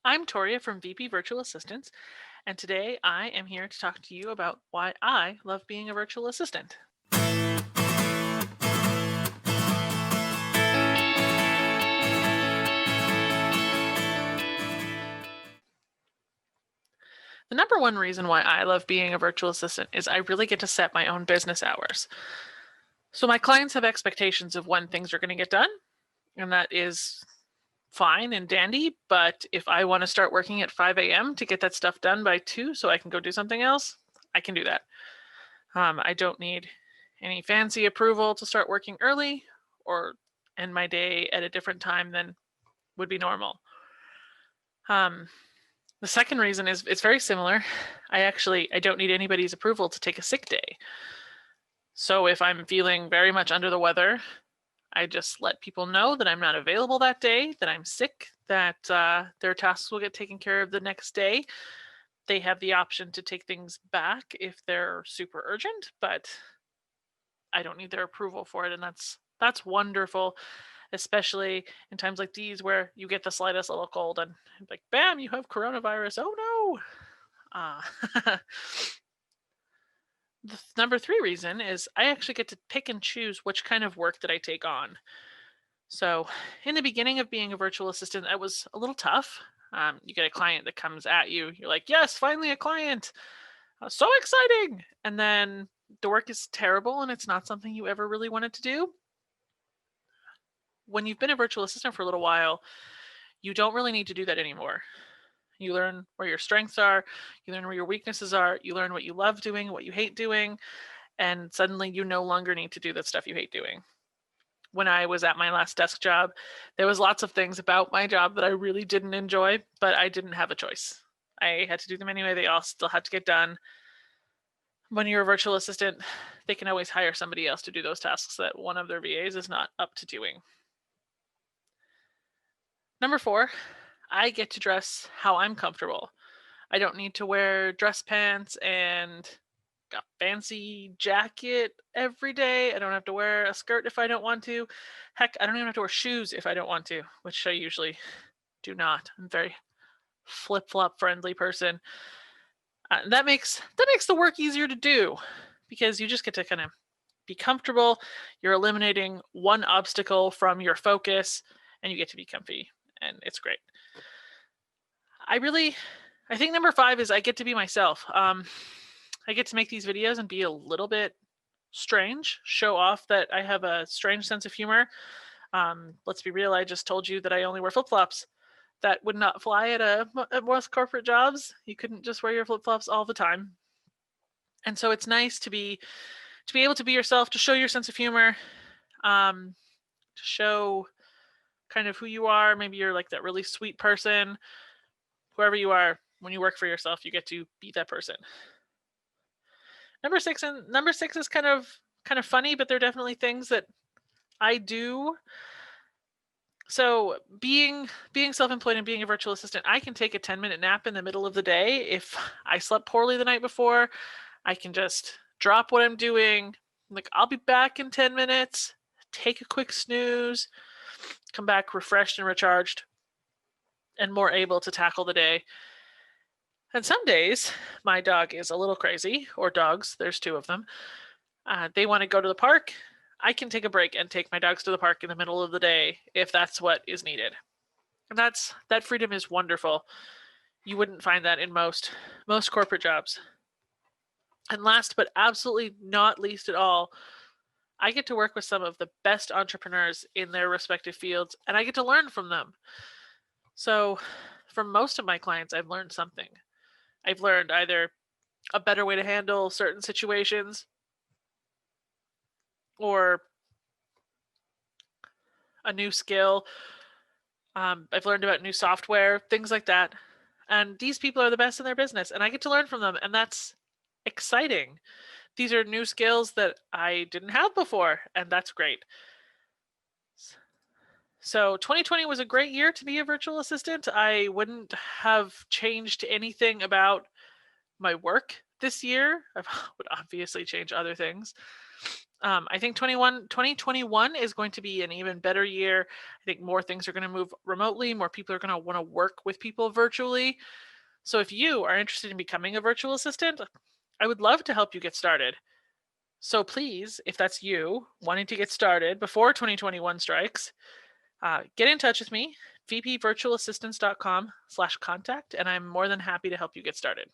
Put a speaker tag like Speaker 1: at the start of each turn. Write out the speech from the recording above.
Speaker 1: I'm Toria from VP Virtual Assistants, and today I am here to talk to you about why I love being a virtual assistant. The number one reason why I love being a virtual assistant is I really get to set my own business hours. So my clients have expectations of when things are going to get done, and that is fine and dandy. But if I want to start working at 5 a.m. to get that stuff done by 2 so I can go do something else, I can do that. I don't need any fancy approval to start working early or end my day at a different time than would be normal. Um, the second reason is it's very similar. I don't need anybody's approval to take a sick day. So if I'm feeling very much under the weather, I just let people know that I'm not available that day, that I'm sick, that their tasks will get taken care of the next day. They have the option to take things back if they're super urgent, but I don't need their approval for it, and that's wonderful, especially in times like these where you get the slightest little cold and like, bam, you have coronavirus. Oh no. The number three reason is I actually get to pick and choose which kind of work that I take on. So, in the beginning of being a virtual assistant, that was a little tough. You get a client that comes at you. You're like, yes, finally a client. So exciting. And then the work is terrible and it's not something you ever really wanted to do. When you've been a virtual assistant for a little while, you don't really need to do that anymore. You learn where your strengths are, you learn where your weaknesses are, you learn what you love doing, what you hate doing, and suddenly you no longer need to do that stuff you hate doing. When I was at my last desk job, there was lots of things about my job that I really didn't enjoy, but I didn't have a choice. I had to do them anyway. They all still had to get done. When you're a virtual assistant, they can always hire somebody else to do those tasks that one of their VAs is not up to doing. Number four, I get to dress how I'm comfortable. I don't need to wear dress pants and a fancy jacket every day. I don't have to wear a skirt if I don't want to. Heck, I don't even have to wear shoes if I don't want to, which I usually do not. I'm a very flip-flop friendly person. That makes the work easier to do because you just get to kind of be comfortable. You're eliminating one obstacle from your focus and you get to be comfy and it's great. I really I think number 5 is I get to be myself. I get to make these videos and be a little bit strange, show off that I have a strange sense of humor. Let's be real, I just told you that I only wear flip-flops. That would not fly at most corporate jobs. You couldn't just wear your flip-flops all the time. And so it's nice to be able to be yourself, to show your sense of humor, to show kind of who you are. Maybe you're like that really sweet person. Whoever you are, when you work for yourself, you get to be that person. Number six is kind of funny, but they're definitely things that I do. So being self-employed and being a virtual assistant, I can take a 10-minute nap in the middle of the day if I slept poorly the night before. I can just drop what I'm doing. Like, I'll be back in 10 minutes, take a quick snooze, come back refreshed and recharged and more able to tackle the day. And some days, my dog is a little crazy, or dogs, there's two of them. They want to go to the park. I can take a break and take my dogs to the park in the middle of the day if that's what is needed. And that freedom is wonderful. You wouldn't find that in most corporate jobs. And last but absolutely not least at all, I get to work with some of the best entrepreneurs in their respective fields and I get to learn from them. So, from most of my clients, I've learned something. I've learned either a better way to handle certain situations or a new skill. I've learned about new software, things like that. And these people are the best in their business, and I get to learn from them, and that's exciting. These are new skills that I didn't have before, and that's great. So 2020 was a great year to be a virtual assistant. I wouldn't have changed anything about my work this year. I would obviously change other things. I think 2021 is going to be an even better year. I think more things are going to move remotely. More people are going to want to work with people virtually. So if you are interested in becoming a virtual assistant, I would love to help you get started. So please, if that's you wanting to get started before 2021 strikes, get in touch with me, vpvirtualassistance.com/contact, and I'm more than happy to help you get started.